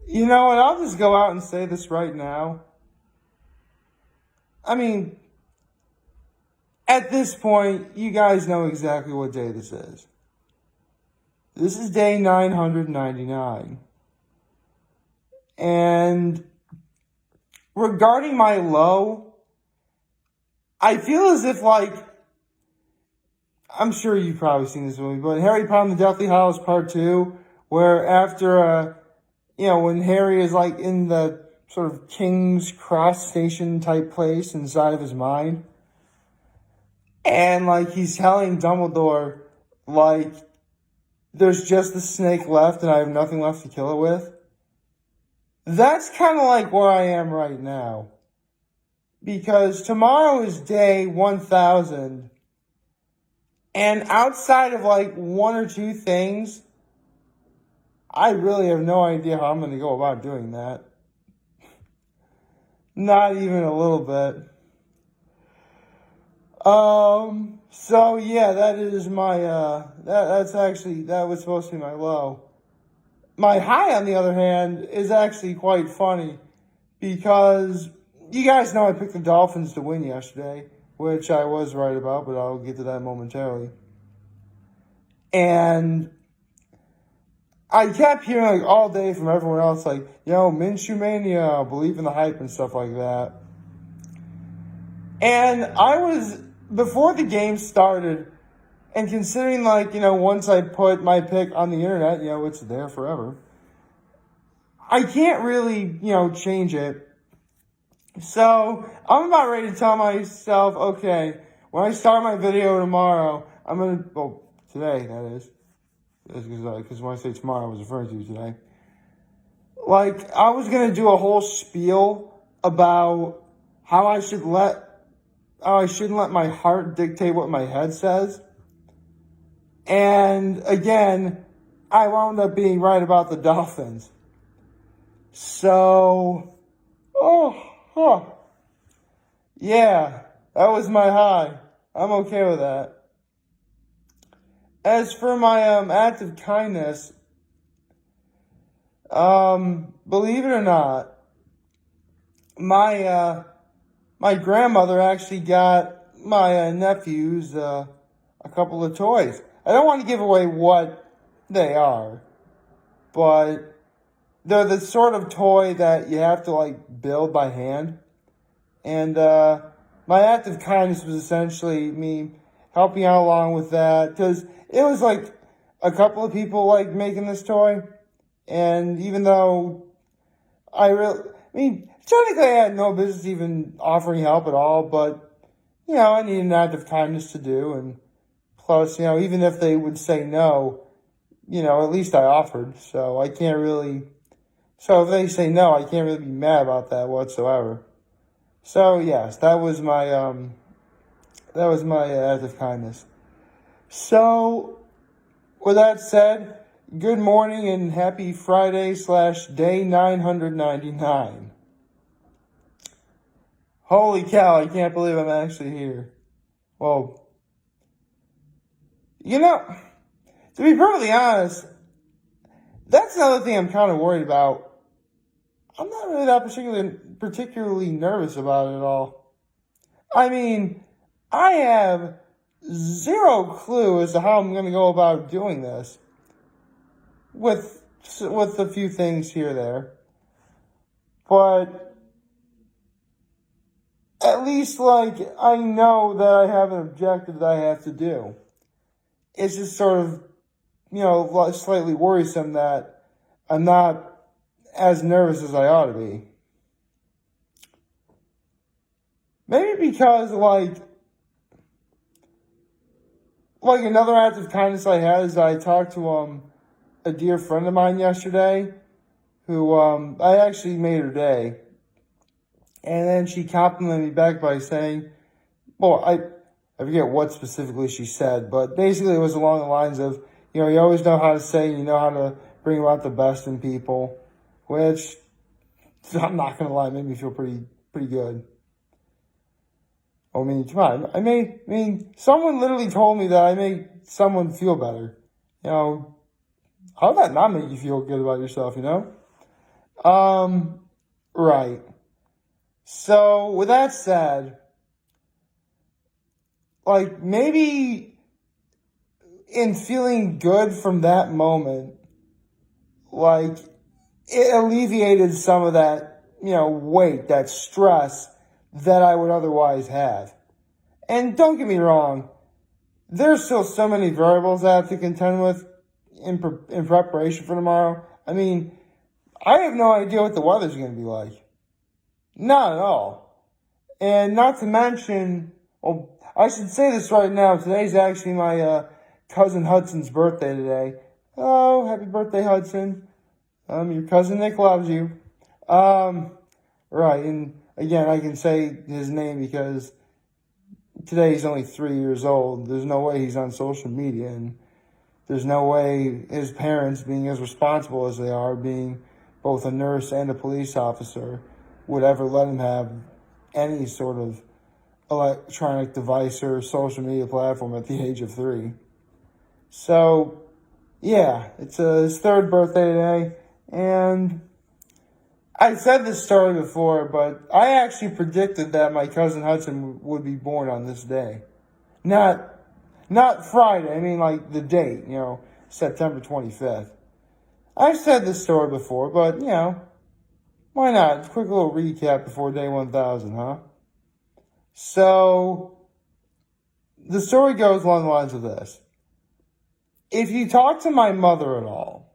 You know what? I'll just go out and say this right now. I mean, at this point, you guys know exactly what day this is. This is day 999. And regarding my low, I feel as if, like, I'm sure you've probably seen this movie, but Harry Potter and the Deathly Hallows Part 2, where after, when Harry is, like, in the sort of King's Cross Station type place inside of his mind, and, like, he's telling Dumbledore, like, there's just the snake left and I have nothing left to kill it with. That's kind of like where I am right now. Because tomorrow is day 1000. And outside of like one or two things, I really have no idea how I'm going to go about doing that. Not even a little bit. So yeah, that is my, that was supposed to be my low. My high, on the other hand, is actually quite funny because you guys know I picked the Dolphins to win yesterday, which I was right about, but I'll get to that momentarily. And I kept hearing like all day from everyone else, like, Minshew Mania, believe in the hype and stuff like that. And before the game started, and considering, like, once I put my pick on the internet, it's there forever. I can't really, change it. So, I'm about ready to tell myself, okay, when I start my video tomorrow, today, that is. Because when I say tomorrow, I was referring to today. Like, I was going to do a whole spiel about how I shouldn't let my heart dictate what my head says. And again, I wound up being right about the Dolphins. So, yeah, that was my high. I'm okay with that. As for my act of kindness, believe it or not, my grandmother actually got my nephews a couple of toys. I don't want to give away what they are, but they're the sort of toy that you have to, like, build by hand. And my act of kindness was essentially me helping out along with that, because it was, like, a couple of people, like, making this toy. And even though technically I had no business even offering help at all, but, I needed an act of kindness to do, and plus, even if they would say no, at least I offered. So if they say no, I can't really be mad about that whatsoever. So yes, that was my act of kindness. So with that said, good morning and happy Friday / day 999. Holy cow, I can't believe I'm actually here. Well, to be perfectly honest, that's another thing I'm kind of worried about. I'm not really that particularly nervous about it at all. I mean, I have zero clue as to how I'm going to go about doing this. With a few things here or there. But at least, like, I know that I have an objective that I have to do. It's just sort of, slightly worrisome that I'm not as nervous as I ought to be. Maybe because, like another act of kindness I had is I talked to, a dear friend of mine yesterday who, I actually made her day. And then she complimented me back by saying, well, I forget what specifically she said, but basically it was along the lines of, you always know how to say, you know how to bring about the best in people, which, I'm not going to lie, made me feel pretty good. I mean, come on. Someone literally told me that I make someone feel better. How would that not make you feel good about yourself, you know? Right. So, with that said, like, maybe in feeling good from that moment, like, it alleviated some of that, weight, that stress that I would otherwise have. And don't get me wrong, there's still so many variables I have to contend with in preparation for tomorrow. I mean, I have no idea what the weather's going to be like. Not at all. And not to mention, well, I should say this right now. Today's actually my cousin Hudson's birthday today. Oh, happy birthday, Hudson. Your cousin Nick loves you. Right. And again, I can say his name because today he's only 3 years old. There's no way he's on social media, and there's no way his parents, being as responsible as they are, being both a nurse and a police officer, would ever let him have any sort of electronic device or social media platform at the age of 3. So, yeah, it's his 3rd birthday today, and I said this story before, but I actually predicted that my cousin Hudson would be born on this day. Not Friday, I mean like the date, September 25th. I've said this story before, but, why not? Quick little recap before day 1000, huh? So, the story goes along the lines of this. If you talk to my mother at all,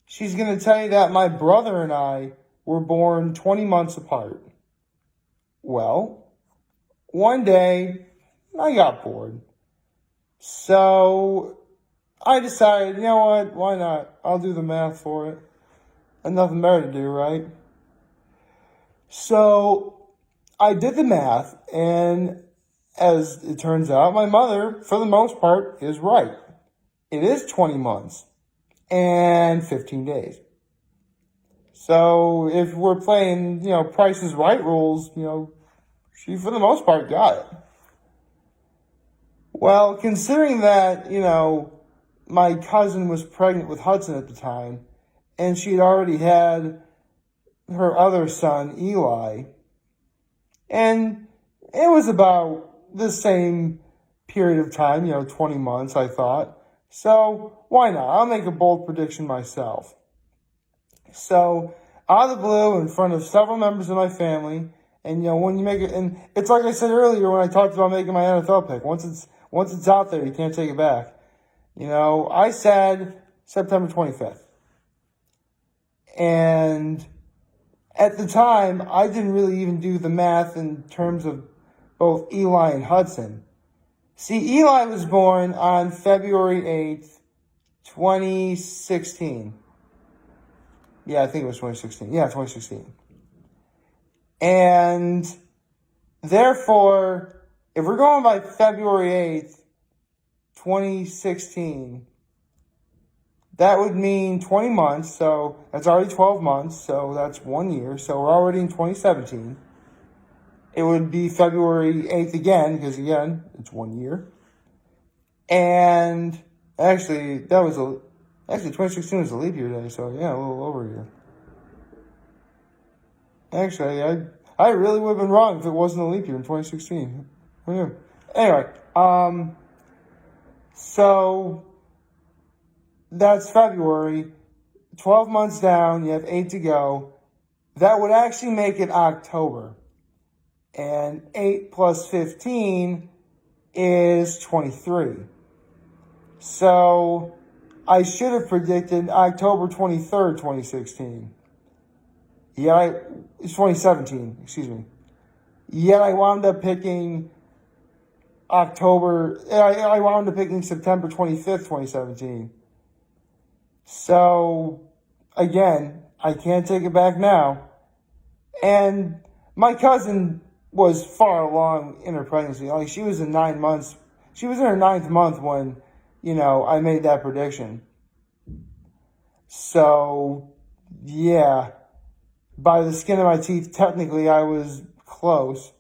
she's going to tell you that my brother and I were born 20 months apart. Well, one day, I got bored. So, I decided, you know what, why not? I'll do the math for it. And nothing better to do, right? So, I did the math, and as it turns out, my mother, for the most part, is right. It is 20 months and 15 days. So, if we're playing, Price is Right rules, she, for the most part, got it. Well, considering that, my cousin was pregnant with Hudson at the time, and she had already had her other son, Eli, and it was about the same period of time, 20 months, I thought. So, why not? I'll make a bold prediction myself. So, out of the blue, in front of several members of my family, and, when you make it, and it's like I said earlier when I talked about making my NFL pick, once it's out there, you can't take it back. I said September 25th. And at the time, I didn't really even do the math in terms of both Eli and Hudson. See, Eli was born on February 8th, 2016. Yeah, I think it was 2016. Yeah, 2016. And therefore, if we're going by February 8th, 2016, that would mean 20 months, so that's already 12 months, so that's 1 year, so we're already in 2017. It would be February 8th again, because again, it's 1 year. And actually, 2016 was a leap year day, so yeah, a little over a year. Actually, I really would have been wrong if it wasn't a leap year in 2016. Who knew? Anyway, so that's February. 12 months down, you have 8 to go. That would actually make it October. And 8 plus 15 is 23. So I should have predicted October 23rd, 2016. It's 2017, excuse me. Yet I wound up picking I wound up picking September 25th, 2017. So, again, I can't take it back now. And my cousin was far along in her pregnancy. Like, she was in 9 months. She was in her 9th month when, I made that prediction. So, yeah, by the skin of my teeth, technically I was close.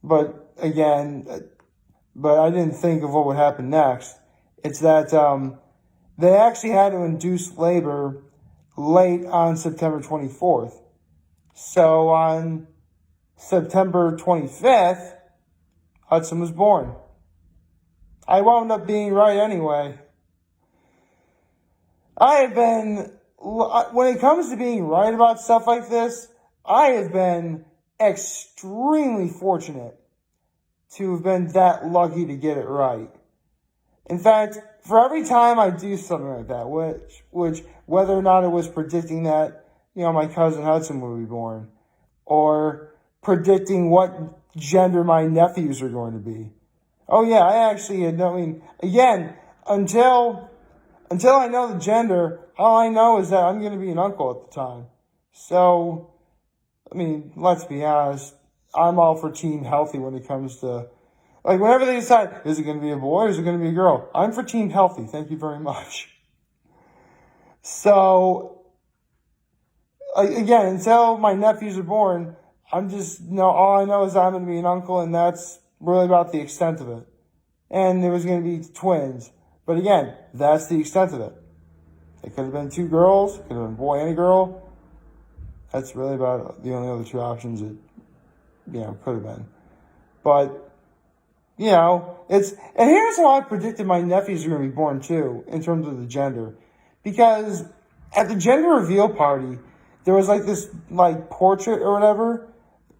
But again, I didn't think of what would happen next. It's that they actually had to induce labor late on September 24th. So on September 25th, Hudson was born. I wound up being right anyway. When it comes to being right about stuff like this, I have been extremely fortunate to have been that lucky to get it right. In fact, for every time I do something like that, which whether or not it was predicting that, my cousin Hudson would be born, or predicting what gender my nephews are going to be. Oh yeah, I actually had again, until I know the gender, all I know is that I'm going to be an uncle at the time. So, let's be honest, I'm all for team healthy when it comes to, whenever they decide, is it going to be a boy or is it going to be a girl? I'm for team healthy. Thank you very much. So, again, until my nephews are born, all I know is that I'm going to be an uncle, and that's really about the extent of it. And there was going to be twins. But again, that's the extent of it. It could have been 2 girls, it could have been a boy and a girl. That's really about the only other 2 options it, could have been. But, and here's how I predicted my nephews are going to be born too, in terms of the gender. Because at the gender reveal party, there was this portrait or whatever,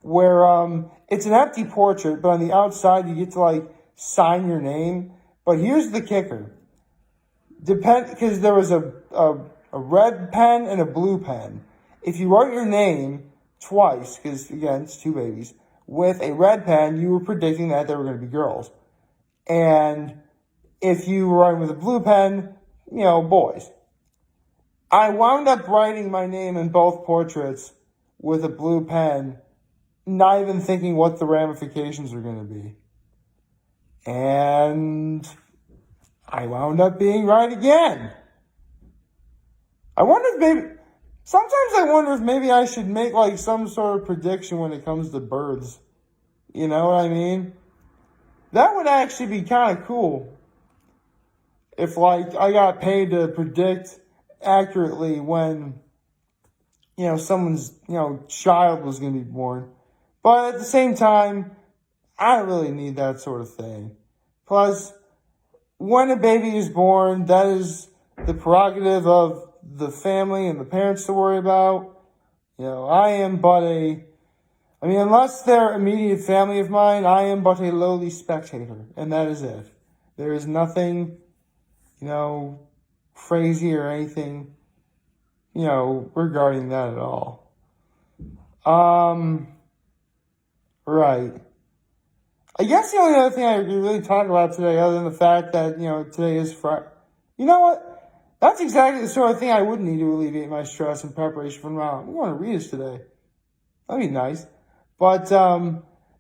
where it's an empty portrait, but on the outside you get to sign your name. But here's the kicker. Because there was a red pen and a blue pen. If you wrote your name twice, because again, it's 2 babies, with a red pen, you were predicting that they were going to be girls. And if you were writing with a blue pen, boys. I wound up writing my name in both portraits with a blue pen, not even thinking what the ramifications are going to be. And I wound up being right again. Sometimes I wonder if maybe I should make some sort of prediction when it comes to births. You know what I mean? That would actually be kind of cool. If I got paid to predict accurately when, someone's, child was going to be born. But at the same time, I don't really need that sort of thing. Plus, when a baby is born, that is the prerogative of the family and the parents to worry about. I am but unless they're immediate family of mine, I am but a lowly spectator, and that is it. There is nothing, crazy or anything, regarding that at all. Right. I guess the only other thing I could really talk about today, other than the fact that, today is Friday. You know what? That's exactly the sort of thing I would need to alleviate my stress in preparation for tomorrow. I'm going to read this today. That'd be nice. But,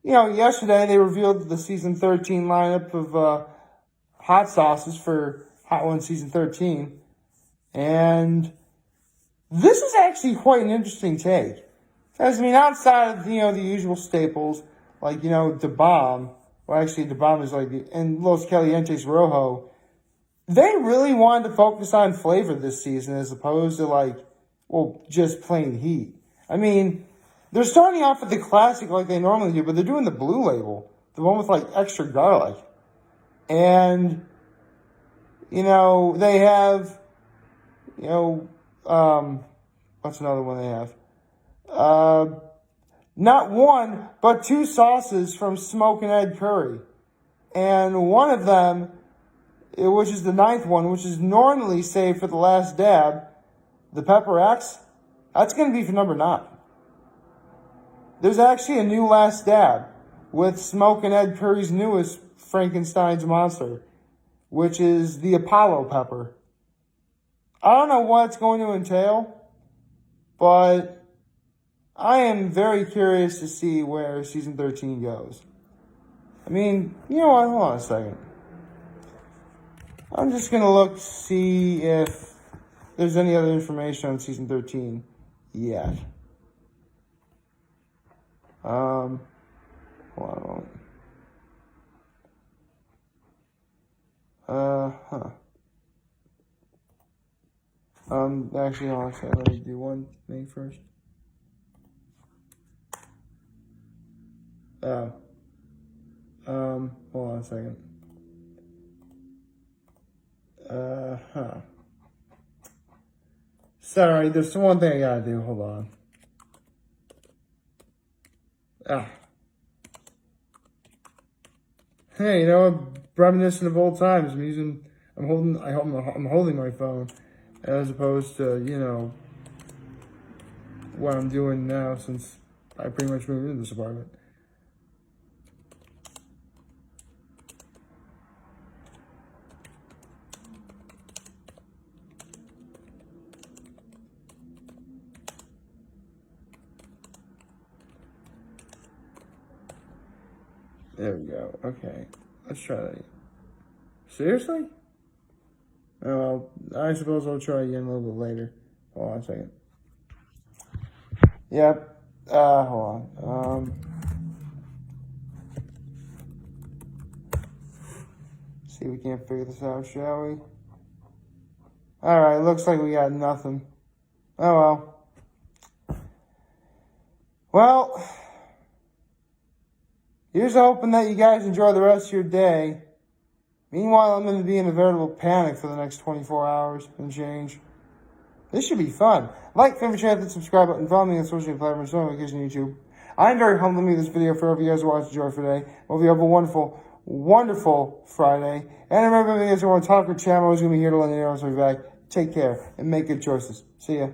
yesterday they revealed the season 13 lineup of hot sauces for Hot Ones season 13. And this is actually quite an interesting take. Because, outside of, the usual staples, the Bomb, well, actually, the Bomb is and Los Calientes Rojo, they really wanted to focus on flavor this season as opposed to, just plain heat. They're starting off with the classic like they normally do, but they're doing the blue label, the one with, extra garlic. And, they have, what's another one they have? Not one, but 2 sauces from Smoke and Ed Curry. And one of them, which is the 9th one, which is normally saved for the last dab, the Pepper X, that's going to be for number 9. There's actually a new last dab with Smoke and Ed Curry's newest Frankenstein's monster, which is the Apollo pepper. I don't know what it's going to entail, but I am very curious to see where season 13 goes. You know what? Hold on a second. I'm just going to look to see if there's any other information on season 13 yet. Hold on a moment. Actually, hold on a second. Let me do one thing first. Oh. Hold on a second. Sorry, there's one thing I gotta do. Hold on. Ah. Hey, you know what? Reminiscent of old times. I'm holding my phone, as opposed to, you know, what I'm doing now since I pretty much moved into this apartment. There we go. Okay. Let's try that. Seriously? Oh, well, I suppose I'll try again a little bit later. Hold on a second. Yep. Hold on. See if we can't figure this out, shall we? Alright, looks like we got nothing. Oh well. Well, here's hoping that you guys enjoy the rest of your day. Meanwhile, I'm going to be in a veritable panic for the next 24 hours and change. This should be fun. Like, favorite, share, hit the subscribe button, follow me on social media platforms, notifications on YouTube. I'm very humbled to make this video for you guys to watch. Enjoy for today. Hope you have a wonderful, wonderful Friday. And remember, if you guys want to talk or chat, I'm always going to be here to let you know when I'm back. Take care and make good choices. See ya.